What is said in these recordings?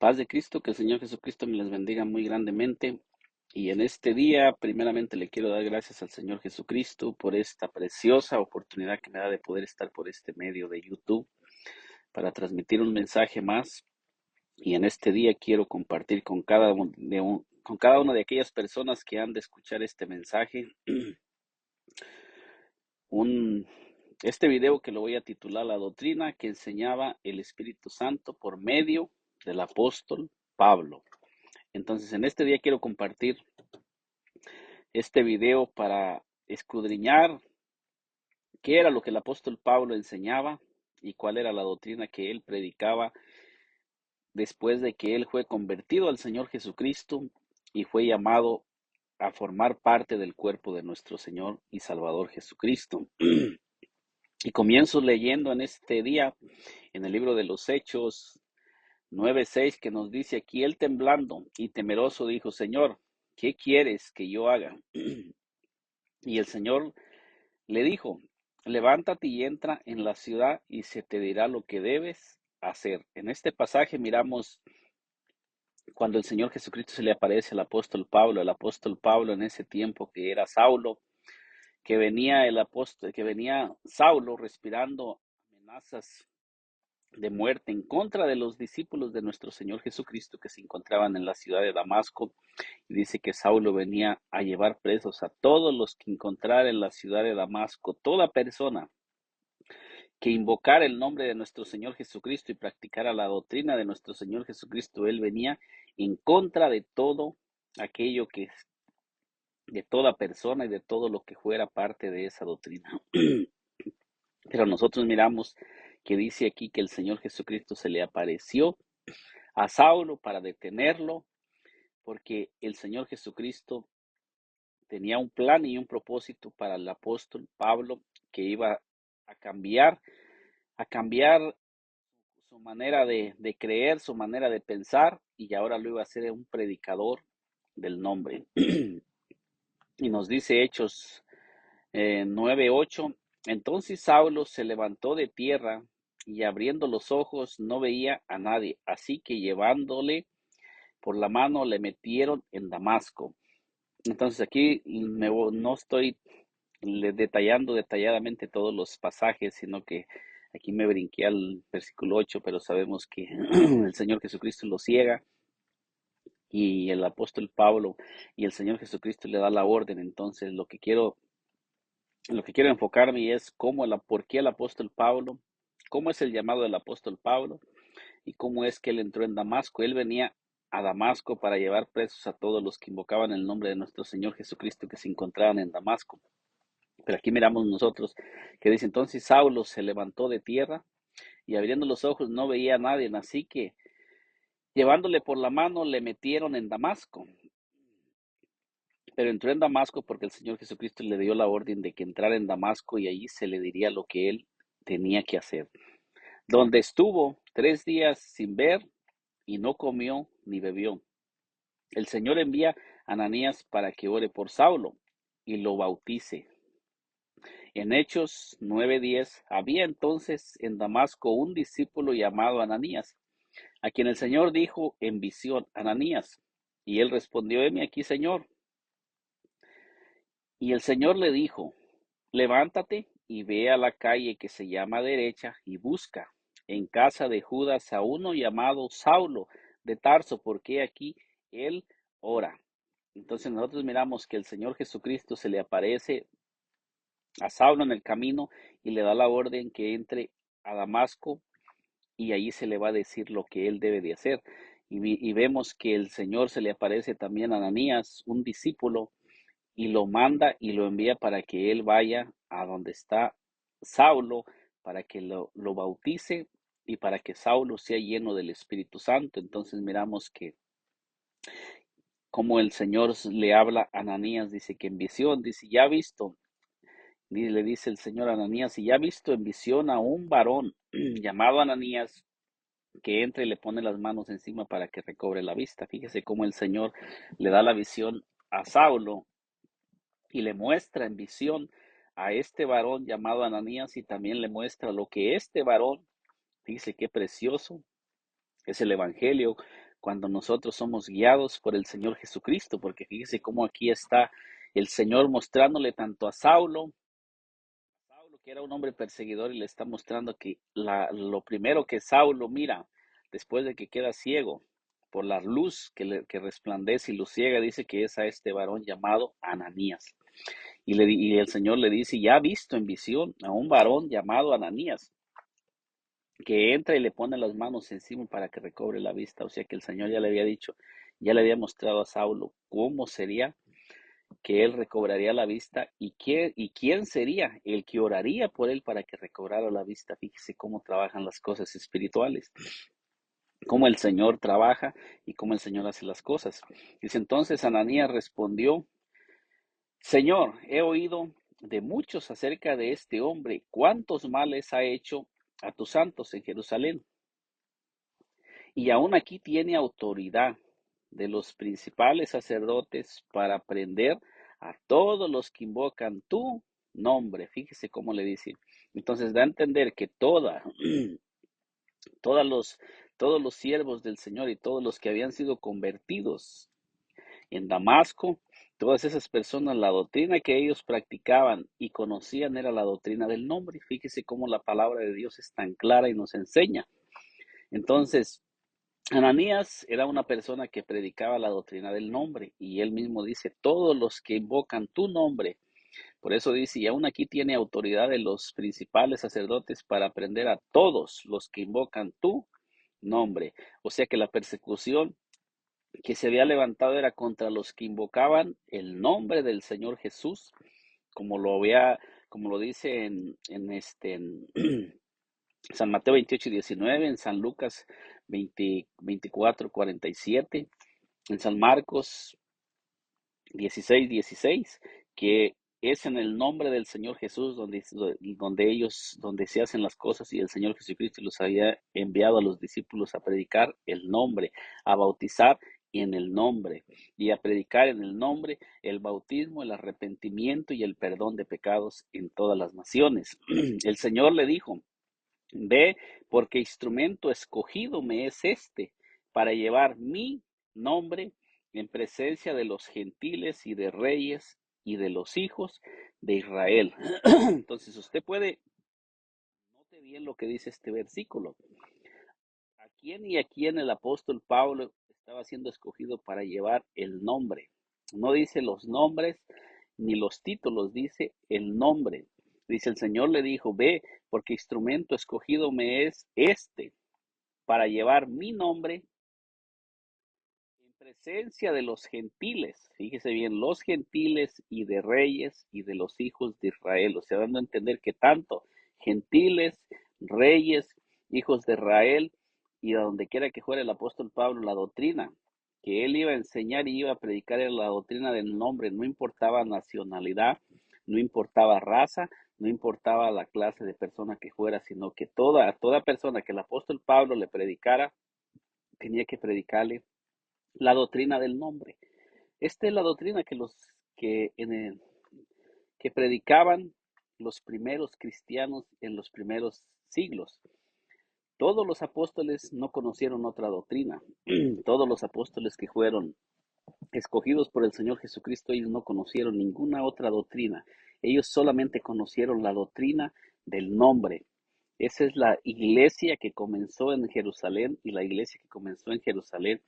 Paz de Cristo, que el Señor Jesucristo me les bendiga muy grandemente. Y en este día, primeramente, le quiero dar gracias al Señor Jesucristo por esta preciosa oportunidad que me da de poder estar por este medio de YouTube para transmitir un mensaje más. Y en este día quiero compartir con cada una de aquellas personas que han de escuchar este mensaje un, este video que lo voy a titular La doctrina que enseñaba el Espíritu Santo por medio del apóstol Pablo. Entonces, en este día quiero compartir este video para escudriñar qué era lo que el apóstol Pablo enseñaba y cuál era la doctrina que él predicaba después de que él fue convertido al Señor Jesucristo y fue llamado a formar parte del cuerpo de nuestro Señor y Salvador Jesucristo. Y comienzo leyendo en este día en el libro de los Hechos 9:6 que nos dice aquí, él temblando y temeroso dijo, Señor, ¿qué quieres que yo haga? Y el Señor le dijo, levántate y entra en la ciudad y se te dirá lo que debes hacer. En este pasaje miramos cuando el Señor Jesucristo se le aparece al apóstol Pablo, en ese tiempo que era Saulo, que venía Saulo respirando amenazas de muerte en contra de los discípulos de nuestro Señor Jesucristo que se encontraban en la ciudad de Damasco. Y dice que Saulo venía a llevar presos a todos los que encontrara en la ciudad de Damasco, toda persona que invocara el nombre de nuestro Señor Jesucristo y practicara la doctrina de nuestro Señor Jesucristo. Él venía en contra de todo aquello de toda persona y de todo lo que fuera parte de esa doctrina. Pero nosotros miramos que dice aquí que el Señor Jesucristo se le apareció a Saulo para detenerlo, porque el Señor Jesucristo tenía un plan y un propósito para el apóstol Pablo que iba a cambiar su manera de creer, su manera de pensar, y ahora lo iba a hacer un predicador del nombre. Y nos dice Hechos 9:8, entonces Saulo se levantó de tierra y abriendo los ojos no veía a nadie, así que llevándole por la mano le metieron en Damasco. Entonces aquí no estoy detallando detalladamente todos los pasajes, sino que aquí me brinqué al versículo 8, pero sabemos que el Señor Jesucristo lo ciega y el apóstol Pablo y el Señor Jesucristo le da la orden. Entonces lo que quiero enfocarme es por qué el apóstol Pablo, cómo es el llamado del apóstol Pablo y cómo es que él entró en Damasco. Él venía a Damasco para llevar presos a todos los que invocaban el nombre de nuestro Señor Jesucristo que se encontraban en Damasco. Pero aquí miramos nosotros que dice, entonces Saulo se levantó de tierra y abriendo los ojos no veía a nadie, así que llevándole por la mano le metieron en Damasco. Pero entró en Damasco porque el Señor Jesucristo le dio la orden de que entrara en Damasco y allí se le diría lo que él tenía que hacer. Donde estuvo 3 días sin ver y no comió ni bebió. El Señor envía a Ananías para que ore por Saulo y lo bautice. En Hechos 9:10 había entonces en Damasco un discípulo llamado Ananías, a quien el Señor dijo en visión, Ananías. Y él respondió, heme aquí, Señor. Y el Señor le dijo, levántate y ve a la calle que se llama derecha y busca en casa de Judas a uno llamado Saulo de Tarso, porque aquí él ora. Entonces nosotros miramos que el Señor Jesucristo se le aparece a Saulo en el camino y le da la orden que entre a Damasco y allí se le va a decir lo que él debe de hacer. Y vemos que el Señor se le aparece también a Ananías, un discípulo, y lo manda y lo envía para que él vaya a donde está Saulo, para que lo bautice y para que Saulo sea lleno del Espíritu Santo. Entonces miramos que como el Señor le habla a Ananías, dice que en visión, dice, ya ha visto, y le dice el Señor a Ananías, y ya ha visto en visión a un varón llamado Ananías, que entre y le pone las manos encima para que recobre la vista. Fíjese cómo el Señor le da la visión a Saulo y le muestra en visión a este varón llamado Ananías y también le muestra lo que este varón, dice qué precioso es el Evangelio, cuando nosotros somos guiados por el Señor Jesucristo, porque fíjese cómo aquí está el Señor mostrándole tanto a Saulo, que era un hombre perseguidor, y le está mostrando que lo primero que Saulo mira después de que queda ciego por la luz que resplandece y lo ciega, dice que es a este varón llamado Ananías. Y el Señor le dice, ya ha visto en visión a un varón llamado Ananías, que entra y le pone las manos encima para que recobre la vista. O sea que el Señor ya le había dicho, ya le había mostrado a Saulo cómo sería que él recobraría la vista y quién sería el que oraría por él para que recobrara la vista. Fíjese cómo trabajan las cosas espirituales, cómo el Señor trabaja y cómo el Señor hace las cosas. Dice entonces Ananías respondió, Señor, he oído de muchos acerca de este hombre, cuántos males ha hecho a tus santos en Jerusalén. Y aún aquí tiene autoridad de los principales sacerdotes para prender a todos los que invocan tu nombre. Fíjese cómo le dice. Entonces da a entender que todos todos los siervos del Señor y todos los que habían sido convertidos en Damasco, todas esas personas, la doctrina que ellos practicaban y conocían era la doctrina del nombre. Fíjese cómo la palabra de Dios es tan clara y nos enseña. Entonces, Ananías era una persona que predicaba la doctrina del nombre y él mismo dice, todos los que invocan tu nombre, por eso dice, y aún aquí tiene autoridad de los principales sacerdotes para prender a todos los que invocan tu nombre. O sea que la persecución que se había levantado era contra los que invocaban el nombre del Señor Jesús, como lo dice en San Mateo 28 y 19, en San Lucas 24, 47, en San Marcos 16, 16, que es en el nombre del Señor Jesús donde se hacen las cosas, y el Señor Jesucristo los había enviado a los discípulos a predicar el nombre, a bautizar en el nombre y a predicar en el nombre el bautismo, el arrepentimiento y el perdón de pecados en todas las naciones. El Señor le dijo, ve, porque instrumento escogido me es este, para llevar mi nombre en presencia de los gentiles y de reyes y de los hijos de Israel. Entonces usted puede, note bien lo que dice este versículo. ¿A quién el apóstol Pablo estaba siendo escogido para llevar el nombre? No dice los nombres ni los títulos, dice el nombre. Dice, el Señor le dijo, ve, porque instrumento escogido me es este, para llevar mi nombre en presencia de los gentiles. Fíjese bien, los gentiles y de reyes y de los hijos de Israel. O sea, dando a entender que tanto gentiles, reyes, hijos de Israel, y a donde quiera que fuera el apóstol Pablo, la doctrina que él iba a enseñar y iba a predicar era la doctrina del nombre. No importaba nacionalidad, no importaba raza, no importaba la clase de persona que fuera, sino que toda persona que el apóstol Pablo le predicara, tenía que predicarle la doctrina del nombre. Esta es la doctrina que predicaban los primeros cristianos en los primeros siglos. Todos los apóstoles no conocieron otra doctrina. Todos los apóstoles que fueron escogidos por el Señor Jesucristo, ellos no conocieron ninguna otra doctrina. Ellos solamente conocieron la doctrina del nombre. Esa es la iglesia que comenzó en Jerusalén, y la iglesia que comenzó en Jerusalén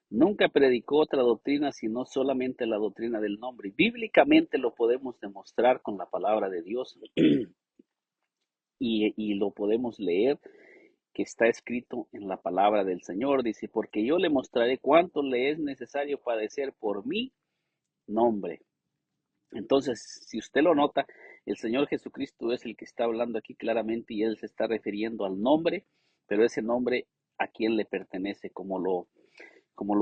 nunca predicó otra doctrina sino solamente la doctrina del nombre. Bíblicamente lo podemos demostrar con la palabra de Dios y lo podemos leer, que está escrito en la palabra del Señor. Dice, porque yo le mostraré cuánto le es necesario padecer por mi nombre. Entonces, si usted lo nota, el Señor Jesucristo es el que está hablando aquí claramente, y él se está refiriendo al nombre, pero ese nombre a quién le pertenece, como lo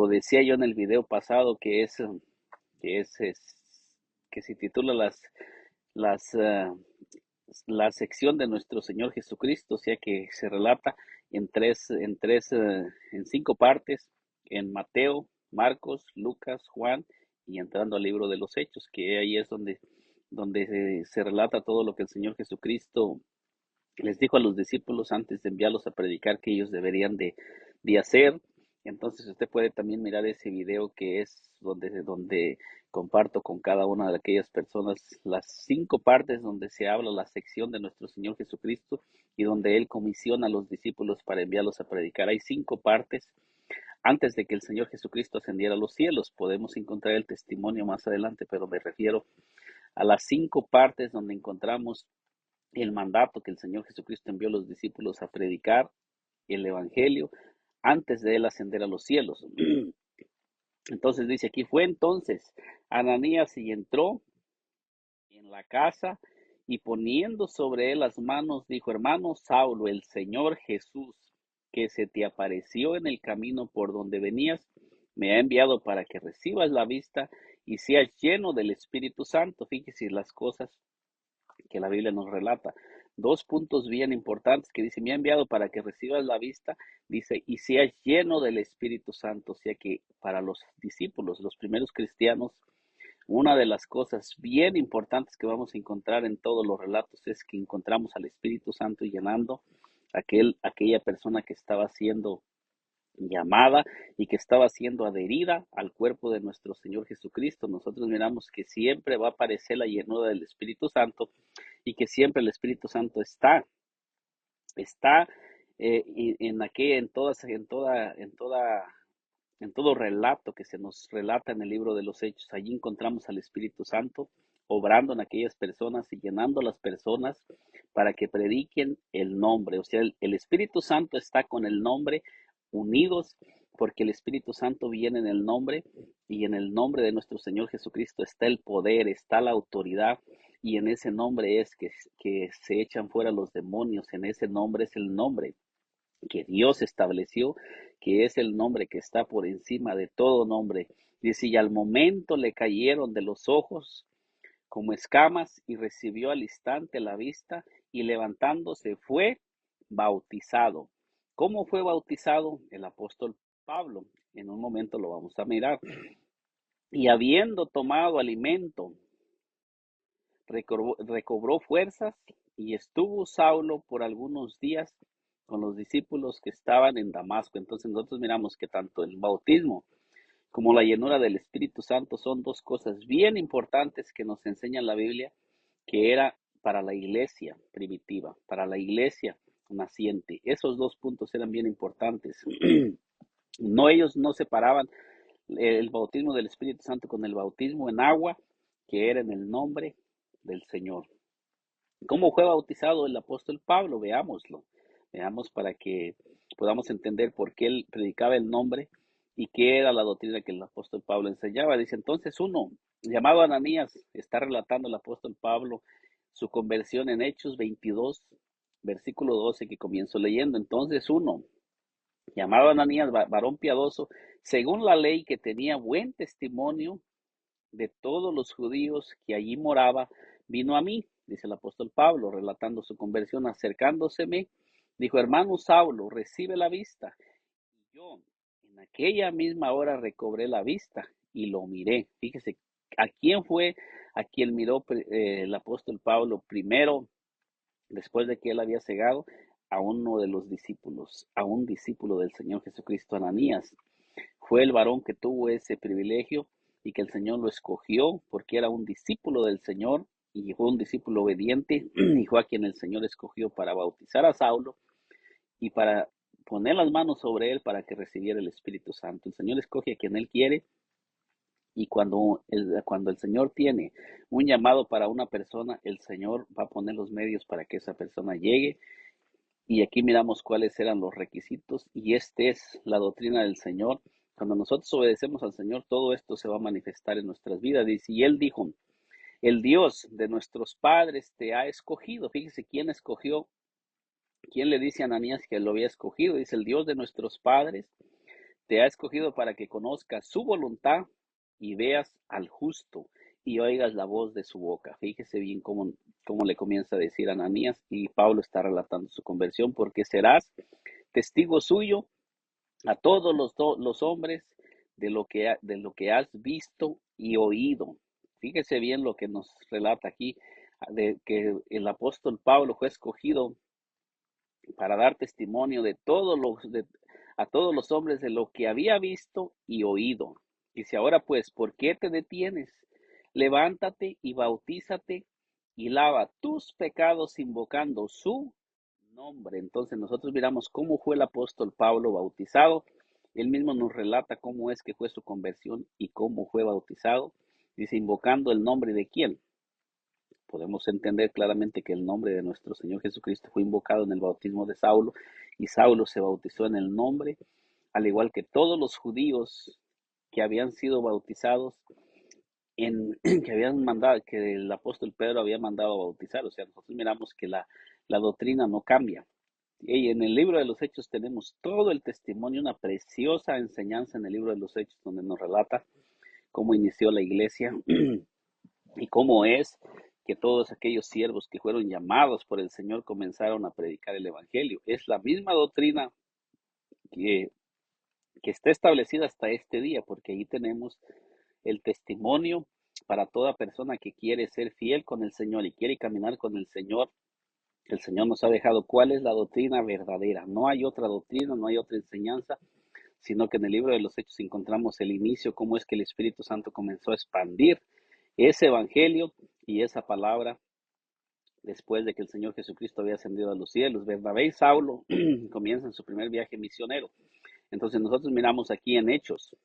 decía yo en el video pasado, que es que se titula las la sección de nuestro Señor Jesucristo, o sea que se relata en cinco partes, en Mateo, Marcos, Lucas, Juan, y entrando al libro de los Hechos, que ahí es donde se relata todo lo que el Señor Jesucristo les dijo a los discípulos antes de enviarlos a predicar que ellos deberían de hacer, Entonces usted puede también mirar ese video que es donde comparto con cada una de aquellas personas las 5 partes donde se habla la sección de nuestro Señor Jesucristo y donde Él comisiona a los discípulos para enviarlos a predicar. Hay 5 partes antes de que el Señor Jesucristo ascendiera a los cielos. Podemos encontrar el testimonio más adelante, pero me refiero a las 5 partes donde encontramos el mandato que el Señor Jesucristo envió a los discípulos a predicar el Evangelio antes de él ascender a los cielos. Entonces dice aquí, fue entonces Ananías y entró en la casa y poniendo sobre él las manos, dijo, hermano Saulo, el Señor Jesús, que se te apareció en el camino por donde venías, me ha enviado para que recibas la vista y seas lleno del Espíritu Santo. Fíjese las cosas que la Biblia nos relata. 2 puntos bien importantes que dice, me ha enviado para que recibas la vista, dice, y seas lleno del Espíritu Santo. O sea que para los discípulos, los primeros cristianos, una de las cosas bien importantes que vamos a encontrar en todos los relatos es que encontramos al Espíritu Santo llenando aquella persona que estaba siendo llamada y que estaba siendo adherida al cuerpo de nuestro Señor Jesucristo. Nosotros miramos que siempre va a aparecer la llenura del Espíritu Santo y que siempre el Espíritu Santo está en todo relato que se nos relata en el libro de los Hechos. Allí encontramos al Espíritu Santo obrando en aquellas personas y llenando a las personas para que prediquen el nombre. O sea, el Espíritu Santo está con el nombre unidos porque el Espíritu Santo viene en el nombre y en el nombre de nuestro Señor Jesucristo está el poder, está la autoridad y en ese nombre es que se echan fuera los demonios, en ese nombre es el nombre que Dios estableció, que es el nombre que está por encima de todo nombre. Dice, y al momento le cayeron de los ojos como escamas y recibió al instante la vista y levantándose fue bautizado. ¿Cómo fue bautizado? El apóstol Pablo. En un momento lo vamos a mirar. Y habiendo tomado alimento, recobró fuerzas y estuvo Saulo por algunos días con los discípulos que estaban en Damasco. Entonces nosotros miramos que tanto el bautismo como la llenura del Espíritu Santo son 2 cosas bien importantes que nos enseña la Biblia, que era para la iglesia primitiva, para la iglesia naciente. Esos 2 puntos eran bien importantes. No, ellos no separaban el bautismo del Espíritu Santo con el bautismo en agua, que era en el nombre del Señor. ¿Cómo fue bautizado el apóstol Pablo? Veámoslo. Veamos para que podamos entender por qué él predicaba el nombre y qué era la doctrina que el apóstol Pablo enseñaba. Dice entonces uno, llamado Ananías, está relatando el apóstol Pablo su conversión en Hechos 22, versículo 12 que comienzo leyendo. Entonces uno, llamado Ananías, varón piadoso, según la ley que tenía buen testimonio de todos los judíos que allí moraba, vino a mí, dice el apóstol Pablo, relatando su conversión, acercándoseme, dijo, hermano Saulo, recibe la vista. Y yo en aquella misma hora recobré la vista y lo miré. Fíjese, ¿a quién fue a quien miró el apóstol Pablo primero, después de que él había cegado? A uno de los discípulos, a un discípulo del Señor Jesucristo, Ananías. Fue el varón que tuvo ese privilegio y que el Señor lo escogió porque era un discípulo del Señor y fue un discípulo obediente y fue a quien el Señor escogió para bautizar a Saulo y para poner las manos sobre él para que recibiera el Espíritu Santo. El Señor escoge a quien él quiere y cuando el Señor tiene un llamado para una persona, el Señor va a poner los medios para que esa persona llegue. Y aquí miramos cuáles eran los requisitos y esta es la doctrina del Señor. Cuando nosotros obedecemos al Señor, todo esto se va a manifestar en nuestras vidas. Dice, y Él dijo, el Dios de nuestros padres te ha escogido. Fíjese quién escogió, quién le dice a Ananías que lo había escogido. Dice, el Dios de nuestros padres te ha escogido para que conozcas su voluntad y veas al justo y oigas la voz de su boca. Fíjese bien cómo le comienza a decir a Ananías y Pablo está relatando su conversión, porque serás testigo suyo a todos los hombres de lo que has visto y oído. Fíjese bien lo que nos relata aquí, de que el apóstol Pablo fue escogido para dar testimonio de todos los, a todos los hombres de lo que había visto y oído. Dice, ahora pues, ¿por qué te detienes? Levántate y bautízate y lava tus pecados invocando su nombre. Entonces nosotros miramos cómo fue el apóstol Pablo bautizado. Él mismo nos relata cómo es que fue su conversión y cómo fue bautizado. Dice, invocando el nombre de quién. Podemos entender claramente que el nombre de nuestro Señor Jesucristo fue invocado en el bautismo de Saulo y Saulo se bautizó en el nombre, al igual que todos los judíos que habían sido bautizados que habían mandado, que el apóstol Pedro había mandado a bautizar. O sea, nosotros miramos que la doctrina no cambia. Y en el libro de los Hechos tenemos todo el testimonio, una preciosa enseñanza en el libro de los Hechos donde nos relata cómo inició la iglesia y cómo es que todos aquellos siervos que fueron llamados por el Señor comenzaron a predicar el Evangelio. Es la misma doctrina que, que está establecida hasta este día, porque ahí tenemos el testimonio para toda persona que quiere ser fiel con el Señor y quiere caminar con el Señor. El Señor nos ha dejado cuál es la doctrina verdadera. No hay otra doctrina, no hay otra enseñanza, sino que en el libro de los Hechos encontramos el inicio, cómo es que el Espíritu Santo comenzó a expandir ese evangelio y esa palabra después de que el Señor Jesucristo había ascendido a los cielos. Bernabé y Saulo comienzan su primer viaje misionero. Entonces nosotros miramos aquí en Hechos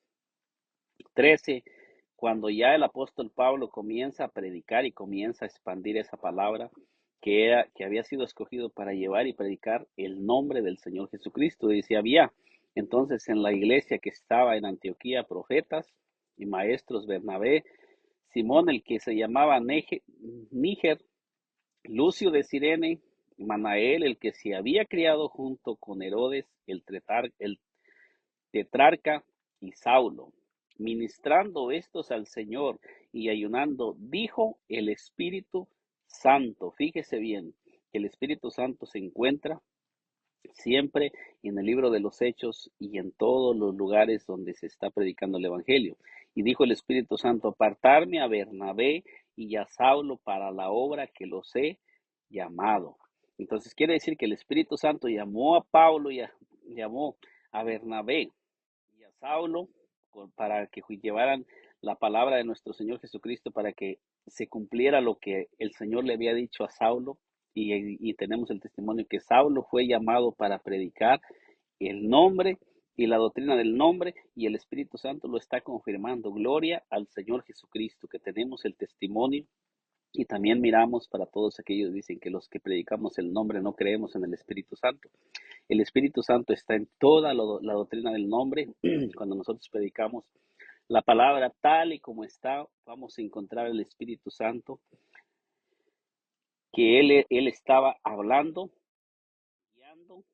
13, cuando ya el apóstol Pablo comienza a predicar y comienza a expandir esa palabra que había sido escogido para llevar y predicar el nombre del Señor Jesucristo. Dice, había entonces en la iglesia que estaba en Antioquía profetas y maestros: Bernabé, Simón el que se llamaba Níger, Lucio de Cirene, Manael el que se había criado junto con Herodes el tetrarca, y Saulo. Ministrando estos al Señor y ayunando, dijo el Espíritu Santo. Fíjese bien que el Espíritu Santo se encuentra siempre en el libro de los Hechos y en todos los lugares donde se está predicando el Evangelio. Y dijo el Espíritu Santo, apartarme a Bernabé y a Saulo para la obra que los he llamado. Entonces quiere decir que el Espíritu Santo llamó a Pablo y llamó a Bernabé y a Saulo para que llevaran la palabra de nuestro Señor Jesucristo, para que se cumpliera lo que el Señor le había dicho a Saulo. Y tenemos el testimonio que Saulo fue llamado para predicar el nombre y la doctrina del nombre, y el Espíritu Santo lo está confirmando. Gloria al Señor Jesucristo, que tenemos el testimonio. Y también miramos para todos aquellos que dicen que los que predicamos el nombre no creemos en el Espíritu Santo. El Espíritu Santo está en toda la doctrina del nombre. Cuando nosotros predicamos la palabra tal y como está, vamos a encontrar el Espíritu Santo, que él estaba hablando, guiando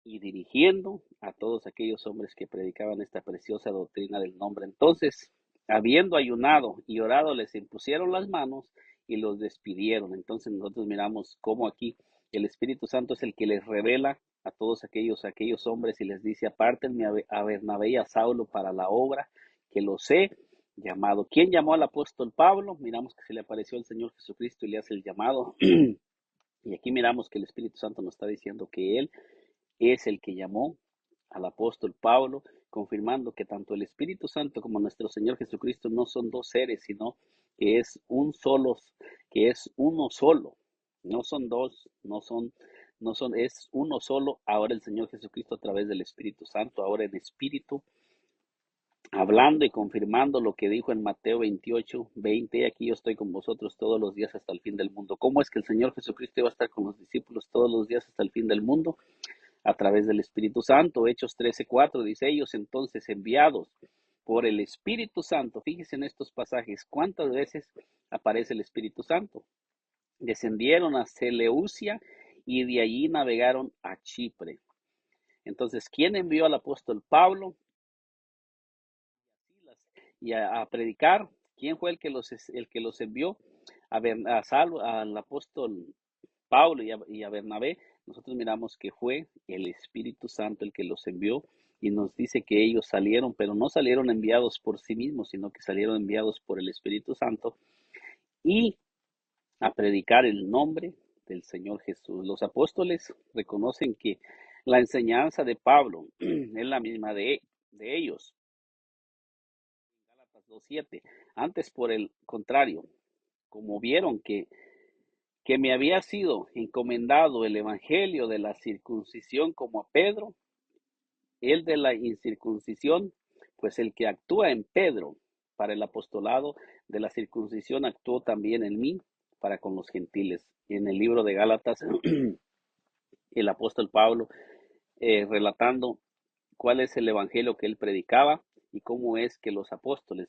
y dirigiendo a todos aquellos hombres que predicaban esta preciosa doctrina del nombre. Entonces, habiendo ayunado y orado, les impusieron las manos y los despidieron. Entonces nosotros miramos cómo aquí el Espíritu Santo es el que les revela a todos aquellos hombres y les dice, apártenme a Bernabé y a Saulo para la obra que los he llamado. ¿Quién llamó al apóstol Pablo? Miramos que se le apareció el Señor Jesucristo y le hace el llamado. Y aquí miramos que el Espíritu Santo nos está diciendo que Él es el que llamó al apóstol Pablo, confirmando que tanto el Espíritu Santo como nuestro Señor Jesucristo no son dos seres, sino que es un solo, que es uno solo. No son dos, es uno solo. Ahora el Señor Jesucristo a través del Espíritu Santo, ahora en espíritu, hablando y confirmando lo que dijo en Mateo 28:20, aquí yo estoy con vosotros todos los días hasta el fin del mundo. ¿Cómo es que el Señor Jesucristo iba a estar con los discípulos todos los días hasta el fin del mundo? A través del Espíritu Santo. Hechos 13:4 dice, ellos entonces enviados por el Espíritu Santo, fíjense en estos pasajes, cuántas veces aparece el Espíritu Santo. Descendieron a Seleucia y de allí navegaron a Chipre. Entonces, ¿quién envió al apóstol Pablo y a predicar? ¿Quién fue el que los envió al apóstol Pablo y a Bernabé? Nosotros miramos que fue el Espíritu Santo el que los envió, y nos dice que ellos salieron, pero no salieron enviados por sí mismos, sino que salieron enviados por el Espíritu Santo y a predicar el nombre del Señor Jesús. Los apóstoles reconocen que La enseñanza de Pablo es la misma de ellos. Gálatas 2:7. Antes, por el contrario, como vieron que me había sido encomendado el evangelio de la circuncisión como a Pedro, el de la incircuncisión, pues el que actúa en Pedro para el apostolado de la circuncisión actuó también en mí para con los gentiles. En el libro de Gálatas, el apóstol Pablo relatando cuál es el evangelio que él predicaba y cómo es que los apóstoles.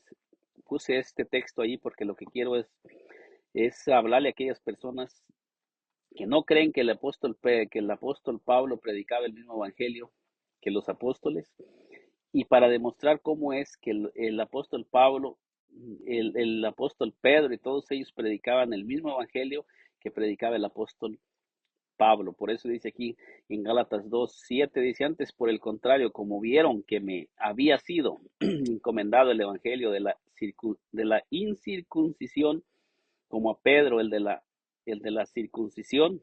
Puse este texto ahí porque lo que quiero es hablarle a aquellas personas que no creen que que el apóstol Pablo predicaba el mismo evangelio que los apóstoles, y para demostrar cómo es que el apóstol Pablo, el apóstol Pedro y todos ellos predicaban el mismo evangelio que predicaba el apóstol Pablo. Por eso dice aquí en Gálatas 2:7, dice: antes, por el contrario, como vieron que me había sido encomendado el evangelio de la incircuncisión, como a Pedro el de la circuncisión,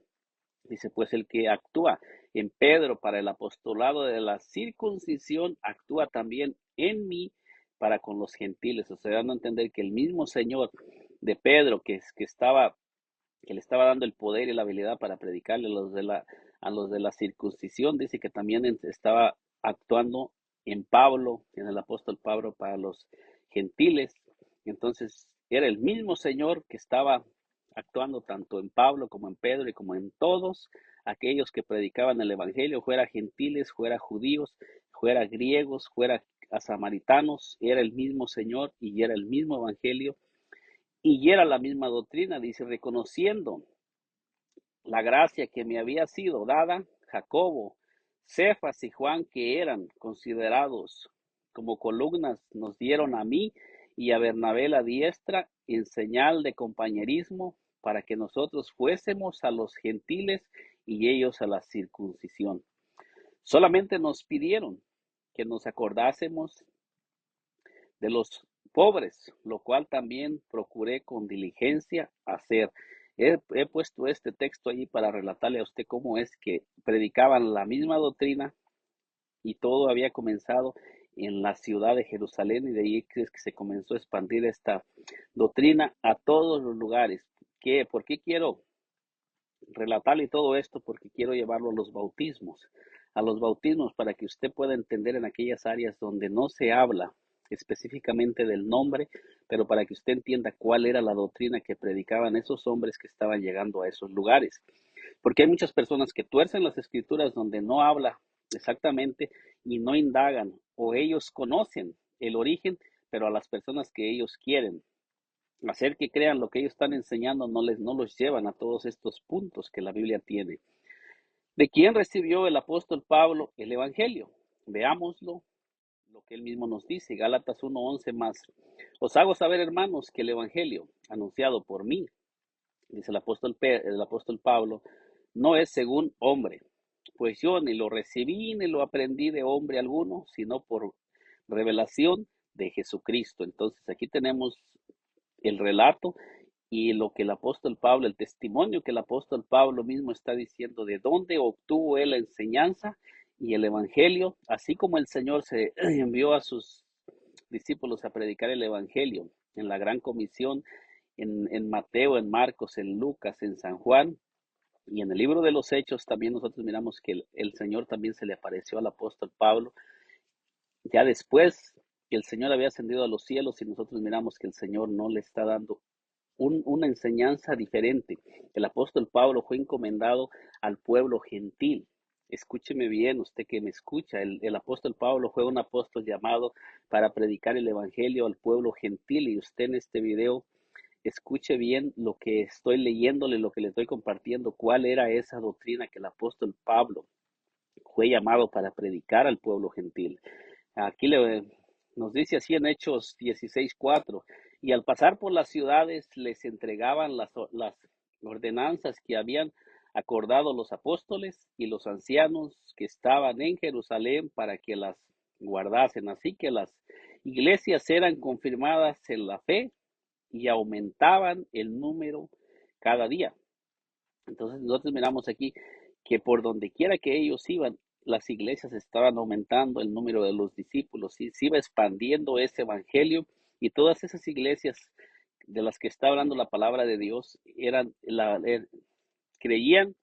dice: pues el que actúa en Pedro para el apostolado de la circuncisión, actúa también en mí para con los gentiles. O sea, dando a entender que el mismo Señor de Pedro que le estaba dando el poder y la habilidad para predicarle a los de la circuncisión, dice que también estaba actuando en Pablo, en el apóstol Pablo, para los gentiles. Entonces, era el mismo Señor que estaba actuando tanto en Pablo como en Pedro y como en todos aquellos que predicaban el evangelio, fuera gentiles, fuera judíos, fuera griegos, fuera samaritanos. Era el mismo Señor y era el mismo evangelio y era la misma doctrina. Dice: reconociendo la gracia que me había sido dada, Jacobo, Cefas y Juan, que eran considerados como columnas, nos dieron a mí y a Bernabé la diestra en señal de compañerismo, para que nosotros fuésemos a los gentiles y ellos a la circuncisión. Solamente nos pidieron que nos acordásemos de los pobres, lo cual también procuré con diligencia hacer. He puesto este texto ahí para relatarle a usted cómo es que predicaban la misma doctrina, y todo había comenzado en la ciudad de Jerusalén, y de ahí es que se comenzó a expandir esta doctrina a todos los lugares. ¿Por qué quiero relatarle todo esto? Porque quiero llevarlo a los bautismos, para que usted pueda entender en aquellas áreas donde no se habla específicamente del nombre, pero para que usted entienda cuál era la doctrina que predicaban esos hombres que estaban llegando a esos lugares. Porque hay muchas personas que tuercen las escrituras donde no habla exactamente y no indagan, o ellos conocen el origen, pero a las personas que ellos quieren hacer que crean lo que ellos están enseñando, no los llevan a todos estos puntos que la Biblia tiene. ¿De quién recibió el apóstol Pablo el evangelio? Veámoslo, lo que él mismo nos dice, Gálatas 1:11 más. Os hago saber, hermanos, que el evangelio anunciado por mí, dice el apóstol Pablo, no es según hombre, pues yo ni lo recibí ni lo aprendí de hombre alguno, sino por revelación de Jesucristo. Entonces aquí tenemos el relato y lo que el apóstol Pablo, el testimonio que el apóstol Pablo mismo está diciendo, de dónde obtuvo él la enseñanza y el evangelio, así como el Señor se envió a sus discípulos a predicar el evangelio en la gran comisión, en Mateo, en Marcos, en Lucas, en San Juan y en el libro de los Hechos. También nosotros miramos que el Señor también se le apareció al apóstol Pablo ya después que el Señor había ascendido a los cielos, y nosotros miramos que el Señor no le está dando una enseñanza diferente. El apóstol Pablo fue encomendado al pueblo gentil. Escúcheme bien, usted que me escucha, el apóstol Pablo fue un apóstol llamado para predicar el evangelio al pueblo gentil, y usted en este video escuche bien lo que estoy leyéndole, lo que le estoy compartiendo, cuál era esa doctrina que el apóstol Pablo fue llamado para predicar al pueblo gentil. Aquí nos dice así en Hechos 16:4: y al pasar por las ciudades les entregaban las ordenanzas que habían acordado los apóstoles y los ancianos que estaban en Jerusalén, para que las guardasen. Así que las iglesias eran confirmadas en la fe y aumentaban el número cada día. Entonces nosotros miramos aquí que por donde quiera que ellos iban, las iglesias estaban aumentando el número de los discípulos y se iba expandiendo ese evangelio y todas esas iglesias de las que está hablando la palabra de Dios creían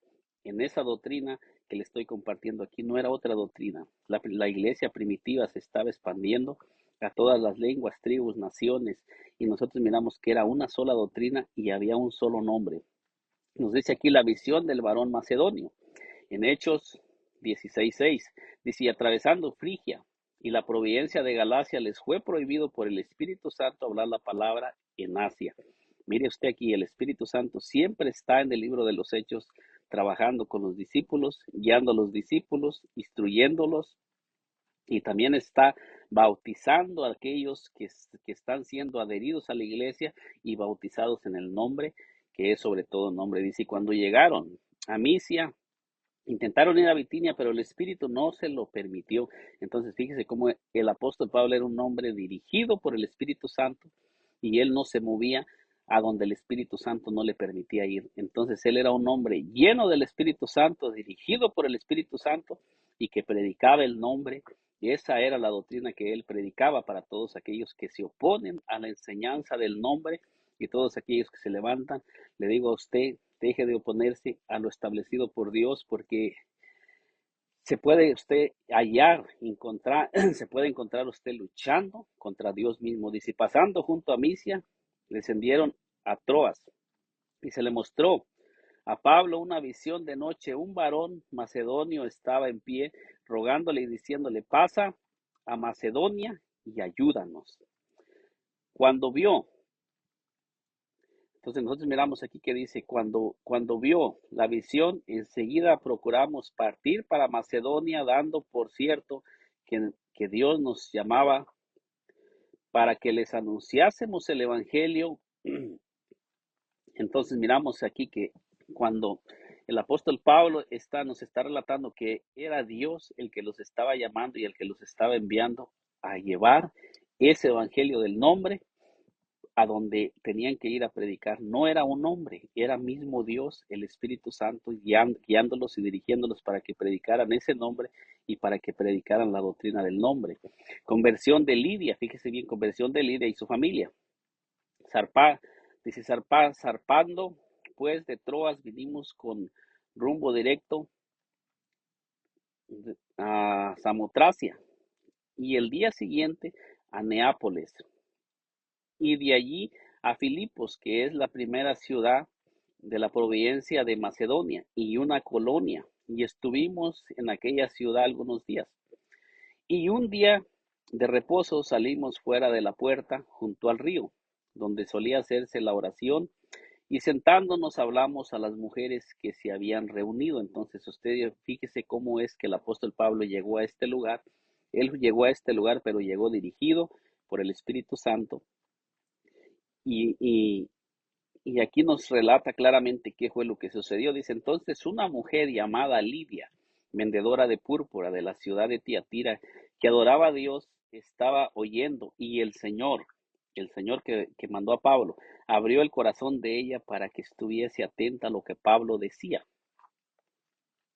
en esa doctrina que le estoy compartiendo aquí. No era otra doctrina. La iglesia primitiva se estaba expandiendo a todas las lenguas, tribus, naciones, y nosotros miramos que era una sola doctrina y había un solo nombre. Nos dice aquí la visión del varón macedonio. En Hechos 16:6 dice, y atravesando Frigia y la providencia de Galacia les fue prohibido por el Espíritu Santo hablar la palabra en Asia. Mire usted aquí, el Espíritu Santo siempre está en el libro de los Hechos, trabajando con los discípulos, guiando a los discípulos, instruyéndolos, y también está bautizando a aquellos que están siendo adheridos a la iglesia y bautizados en el nombre, que es sobre todo nombre. Dice, y cuando llegaron a Misia, intentaron ir a Bitinia, pero el Espíritu no se lo permitió. Entonces, fíjese cómo el apóstol Pablo era un hombre dirigido por el Espíritu Santo y él no se movía a donde el Espíritu Santo no le permitía ir. Entonces, él era un hombre lleno del Espíritu Santo, dirigido por el Espíritu Santo y que predicaba el nombre. Y esa era la doctrina que él predicaba para todos aquellos que se oponen a la enseñanza del nombre y todos aquellos que se levantan. Le digo a usted, deje de oponerse a lo establecido por Dios, porque se puede usted hallar, encontrar, se puede encontrar usted luchando contra Dios mismo. Dice, pasando junto a Misia, descendieron a Troas y se le mostró a Pablo una visión de noche. Un varón macedonio estaba en pie, rogándole y diciéndole, pasa a Macedonia y ayúdanos. Cuando vio, entonces nosotros miramos aquí que dice, cuando vio la visión, enseguida procuramos partir para Macedonia, dando por cierto que Dios nos llamaba para que les anunciásemos el Evangelio. Entonces miramos aquí que cuando el apóstol Pablo nos está relatando que era Dios el que los estaba llamando y el que los estaba enviando a llevar ese Evangelio del nombre a donde tenían que ir a predicar. No era un hombre, era mismo Dios, el Espíritu Santo, guiándolos y dirigiéndolos para que predicaran ese nombre y para que predicaran la doctrina del nombre. Conversión de Lidia, fíjese bien, conversión de Lidia y su familia. Dice zarpando pues de Troas vinimos con rumbo directo a Samotracia y el día siguiente a Neápolis y de allí a Filipos, que es la primera ciudad de la provincia de Macedonia y una colonia, y estuvimos en aquella ciudad algunos días. Y un día de reposo salimos fuera de la puerta junto al río, donde solía hacerse la oración, y sentándonos hablamos a las mujeres que se habían reunido. Entonces usted fíjese cómo es que el apóstol Pablo llegó a este lugar. Él llegó a este lugar, pero llegó dirigido por el Espíritu Santo. Y, y, y aquí nos relata claramente qué fue lo que sucedió. Dice, entonces una mujer llamada Lidia, vendedora de púrpura de la ciudad de Tiatira, que adoraba a Dios, estaba oyendo y el Señor que mandó a Pablo, abrió el corazón de ella para que estuviese atenta a lo que Pablo decía.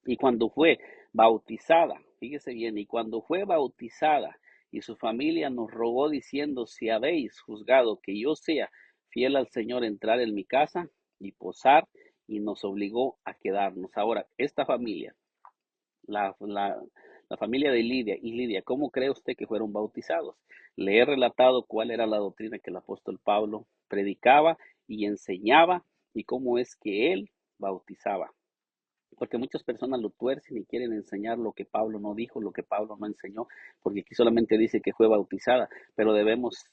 Y cuando fue bautizada, fíjese bien, y cuando fue bautizada y su familia nos rogó diciendo, si habéis juzgado que yo sea fiel al Señor, entrar en mi casa y posar, y nos obligó a quedarnos. Ahora, esta familia, la, la, la familia de Lidia, ¿cómo cree usted que fueron bautizados? Le he relatado cuál era la doctrina que el apóstol Pablo predicaba y enseñaba y cómo es que él bautizaba. Porque muchas personas lo tuercen y quieren enseñar lo que Pablo no dijo, lo que Pablo no enseñó, porque aquí solamente dice que fue bautizada, pero debemos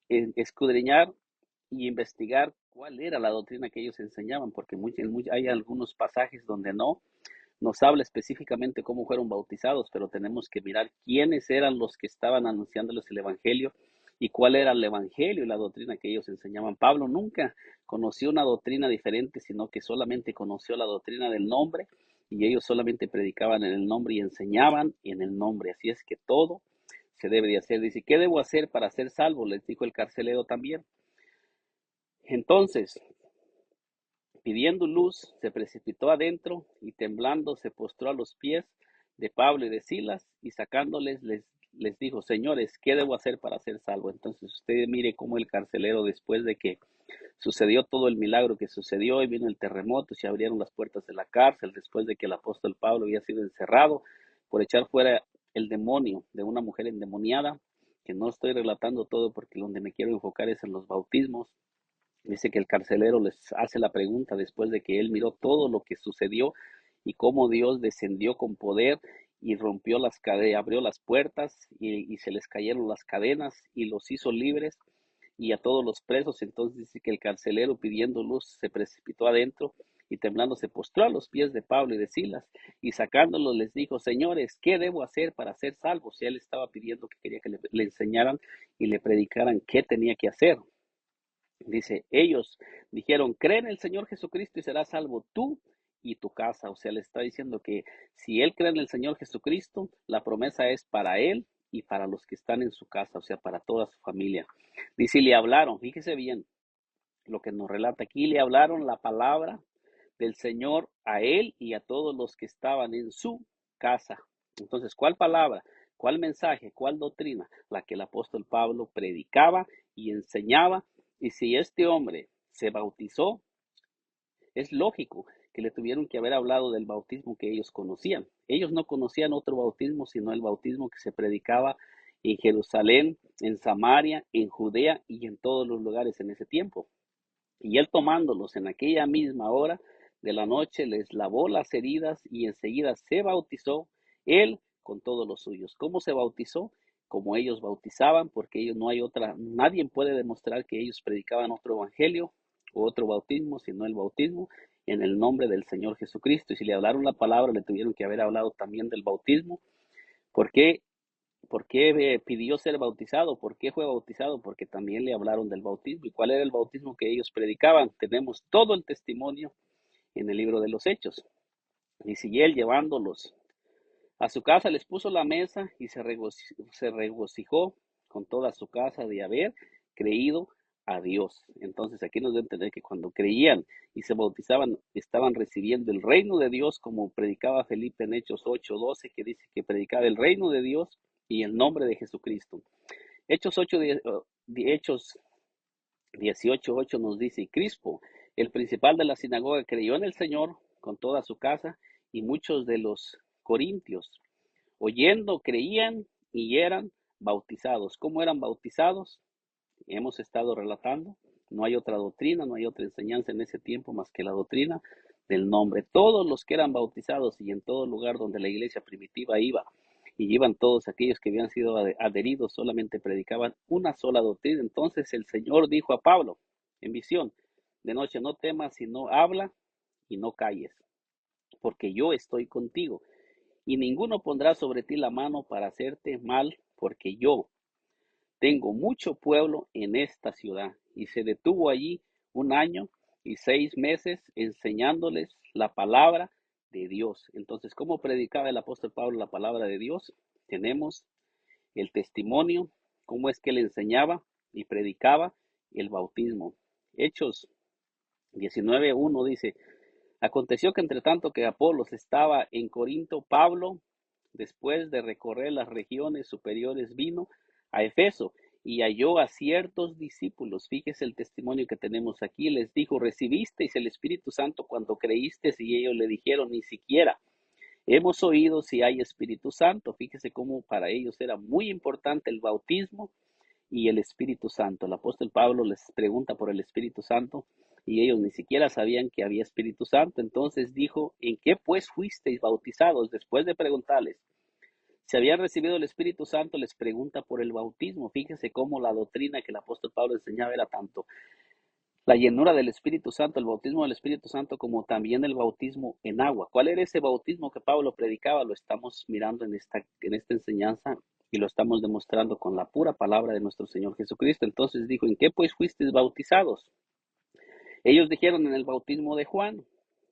escudriñar y investigar cuál era la doctrina que ellos enseñaban, porque hay algunos pasajes donde no nos habla específicamente cómo fueron bautizados, pero tenemos que mirar quiénes eran los que estaban anunciándoles el Evangelio y cuál era el Evangelio y la doctrina que ellos enseñaban. Pablo nunca conoció una doctrina diferente, sino que solamente conoció la doctrina del nombre y ellos solamente predicaban en el nombre y enseñaban en el nombre. Así es que todo se debe de hacer. Dice, ¿qué debo hacer para ser salvo? Les dijo el carcelero también. Entonces, pidiendo luz, se precipitó adentro y temblando se postró a los pies de Pablo y de Silas, y sacándoles les dijo, señores, ¿qué debo hacer para ser salvo? Entonces usted mire cómo el carcelero, después de que sucedió todo el milagro que sucedió y vino el terremoto, se abrieron las puertas de la cárcel después de que el apóstol Pablo había sido encerrado por echar fuera el demonio de una mujer endemoniada, que no estoy relatando todo porque donde me quiero enfocar es en los bautismos. Dice que el carcelero les hace la pregunta después de que él miró todo lo que sucedió y cómo Dios descendió con poder y rompió las cadenas, abrió las puertas y se les cayeron las cadenas y los hizo libres y a todos los presos. Entonces dice que el carcelero, pidiendo luz, se precipitó adentro y temblando se postró a los pies de Pablo y de Silas y sacándolos les dijo, señores, ¿qué debo hacer para ser salvo? Si él estaba pidiendo que quería que le enseñaran y le predicaran qué tenía que hacer. Dice, ellos dijeron, cree en el Señor Jesucristo y serás salvo tú y tu casa. O sea, le está diciendo que si él cree en el Señor Jesucristo, la promesa es para él y para los que están en su casa, o sea, para toda su familia. Dice, y le hablaron, fíjese bien lo que nos relata aquí, le hablaron la palabra del Señor a él y a todos los que estaban en su casa. Entonces, ¿cuál palabra? ¿Cuál mensaje? ¿Cuál doctrina? La que el apóstol Pablo predicaba y enseñaba. Y si este hombre se bautizó, es lógico que le tuvieron que haber hablado del bautismo que ellos conocían. Ellos no conocían otro bautismo, sino el bautismo que se predicaba en Jerusalén, en Samaria, en Judea y en todos los lugares en ese tiempo. Y él tomándolos en aquella misma hora de la noche, les lavó las heridas y enseguida se bautizó él con todos los suyos. ¿Cómo se bautizó? Como ellos bautizaban, porque ellos no hay otra, nadie puede demostrar que ellos predicaban otro evangelio o otro bautismo, sino el bautismo en el nombre del Señor Jesucristo. Y si le hablaron la palabra, le tuvieron que haber hablado también del bautismo. ¿Por qué pidió ser bautizado? ¿Por qué fue bautizado? Porque también le hablaron del bautismo. ¿Y cuál era el bautismo que ellos predicaban? Tenemos todo el testimonio en el libro de los Hechos. Y si él llevándolos a su casa les puso la mesa y se regocijó con toda su casa de haber creído a Dios. Entonces aquí nos debe entender que cuando creían y se bautizaban, estaban recibiendo el reino de Dios, como predicaba Felipe en Hechos 8:12, que dice que predicaba el reino de Dios y el nombre de Jesucristo. Hechos 8, Hechos 18:8 nos dice, y Crispo, el principal de la sinagoga, creyó en el Señor con toda su casa, y muchos de los corintios, oyendo, creían y eran bautizados. ¿Cómo eran bautizados? Hemos estado relatando. No hay otra doctrina, no hay otra enseñanza en ese tiempo más que la doctrina del nombre. Todos los que eran bautizados y en todo lugar donde la iglesia primitiva iba, y iban todos aquellos que habían sido adheridos, solamente predicaban una sola doctrina. Entonces el Señor dijo a Pablo en visión, de noche, no temas, sino habla y no calles, porque yo estoy contigo, y ninguno pondrá sobre ti la mano para hacerte mal, porque yo tengo mucho pueblo en esta ciudad. Y se detuvo allí 1 año y 6 meses enseñándoles la palabra de Dios. Entonces, ¿cómo predicaba el apóstol Pablo la palabra de Dios? Tenemos el testimonio, cómo es que le enseñaba y predicaba el bautismo. Hechos 19:1 dice, aconteció que entre tanto que Apolos estaba en Corinto, Pablo, después de recorrer las regiones superiores, vino a Efeso y halló a ciertos discípulos. Fíjese el testimonio que tenemos aquí. Les dijo, recibisteis el Espíritu Santo cuando creísteis, y ellos le dijeron, ni siquiera hemos oído si hay Espíritu Santo. Fíjese cómo para ellos era muy importante el bautismo y el Espíritu Santo. El apóstol Pablo les pregunta por el Espíritu Santo y ellos ni siquiera sabían que había Espíritu Santo. Entonces dijo, ¿en qué pues fuisteis bautizados? Después de preguntarles si habían recibido el Espíritu Santo, les pregunta por el bautismo. Fíjese cómo la doctrina que el apóstol Pablo enseñaba era tanto la llenura del Espíritu Santo, el bautismo del Espíritu Santo, como también el bautismo en agua. ¿Cuál era ese bautismo que Pablo predicaba? Lo estamos mirando en esta enseñanza y lo estamos demostrando con la pura palabra de nuestro Señor Jesucristo. Entonces dijo, ¿en qué pues fuisteis bautizados? Ellos dijeron, en el bautismo de Juan.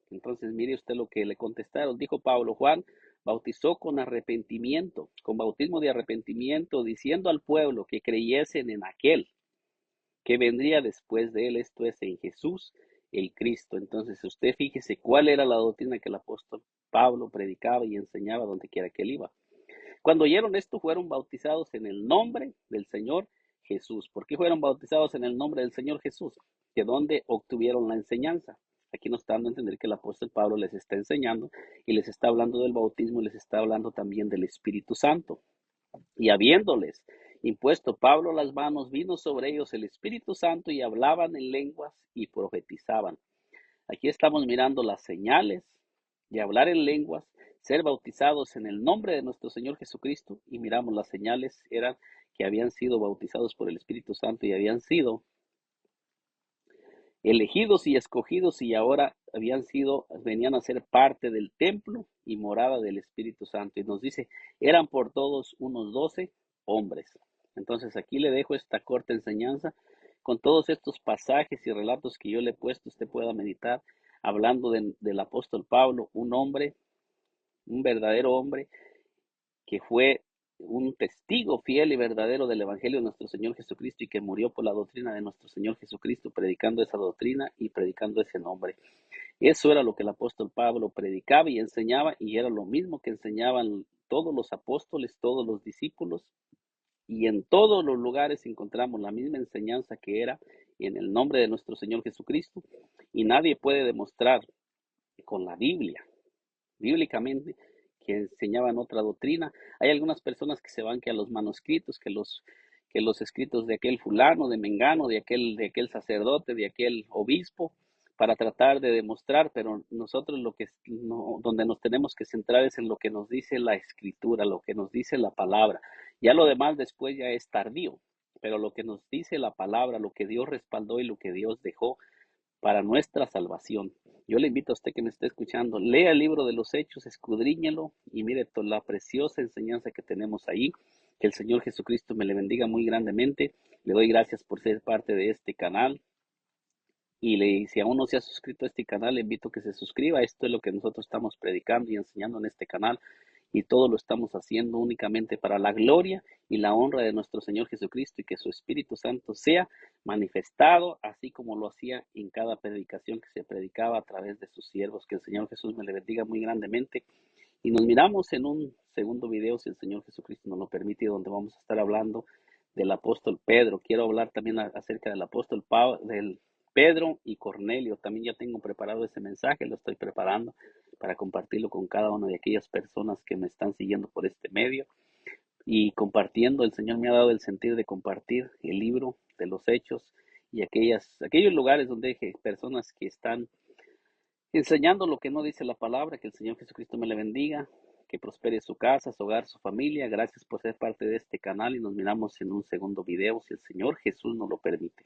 Entonces mire usted lo que le contestaron. Dijo Pablo, Juan bautizó con arrepentimiento, con bautismo de arrepentimiento, diciendo al pueblo que creyesen en aquel que vendría después de él, esto es, en Jesús el Cristo. Entonces usted fíjese cuál era la doctrina que el apóstol Pablo predicaba y enseñaba donde quiera que él iba. Cuando oyeron esto, fueron bautizados en el nombre del Señor Jesús. ¿Por qué fueron bautizados en el nombre del Señor Jesús? ¿De dónde obtuvieron la enseñanza? Aquí nos está dando a entender que el apóstol Pablo les está enseñando y les está hablando del bautismo y les está hablando también del Espíritu Santo. Y habiéndoles impuesto Pablo las manos, vino sobre ellos el Espíritu Santo y hablaban en lenguas y profetizaban. Aquí estamos mirando las señales de hablar en lenguas, ser bautizados en el nombre de nuestro Señor Jesucristo, y miramos las señales eran que habían sido bautizados por el Espíritu Santo y habían sido elegidos y escogidos y ahora venían a ser parte del templo y morada del Espíritu Santo. Y nos dice, eran por todos unos 12 hombres. Entonces aquí le dejo esta corta enseñanza con todos estos pasajes y relatos que yo le he puesto, usted pueda meditar, hablando del apóstol Pablo, un hombre, un verdadero hombre que fue un testigo fiel y verdadero del Evangelio de nuestro Señor Jesucristo y que murió por la doctrina de nuestro Señor Jesucristo, predicando esa doctrina y predicando ese nombre. Eso era lo que el apóstol Pablo predicaba y enseñaba, y era lo mismo que enseñaban todos los apóstoles, todos los discípulos, y en todos los lugares encontramos la misma enseñanza que era en el nombre de nuestro Señor Jesucristo, y nadie puede demostrar con la Biblia bíblicamente, que enseñaban otra doctrina. Hay algunas personas que se van que a los manuscritos, que los escritos de aquel fulano, de Mengano, de aquel sacerdote, de aquel obispo, para tratar de demostrar, pero nosotros donde nos tenemos que centrar es en lo que nos dice la escritura, lo que nos dice la palabra. Ya lo demás después ya es tardío, pero lo que nos dice la palabra, lo que Dios respaldó y lo que Dios dejó para nuestra salvación. Yo le invito a usted que me esté escuchando, lea el libro de los Hechos, escudriñelo y mire toda la preciosa enseñanza que tenemos ahí. Que el Señor Jesucristo me le bendiga muy grandemente. Le doy gracias por ser parte de este canal. Y si aún no se ha suscrito a este canal, le invito a que se suscriba. Esto es lo que nosotros estamos predicando y enseñando en este canal. Y todo lo estamos haciendo únicamente para la gloria y la honra de nuestro Señor Jesucristo, y que su Espíritu Santo sea manifestado, así como lo hacía en cada predicación que se predicaba a través de sus siervos. Que el Señor Jesús me le bendiga muy grandemente. Y nos miramos en un segundo video, si el Señor Jesucristo nos lo permite, donde vamos a estar hablando del apóstol Pedro. Quiero hablar también acerca del apóstol del Pedro y Cornelio. También ya tengo preparado ese mensaje, lo estoy preparando para compartirlo con cada una de aquellas personas que me están siguiendo por este medio. Y compartiendo, el Señor me ha dado el sentido de compartir el libro de los Hechos y aquellos lugares donde hay personas que están enseñando lo que no dice la palabra. Que el Señor Jesucristo me le bendiga, que prospere su casa, su hogar, su familia. Gracias por ser parte de este canal y nos miramos en un segundo video si el Señor Jesús nos lo permite.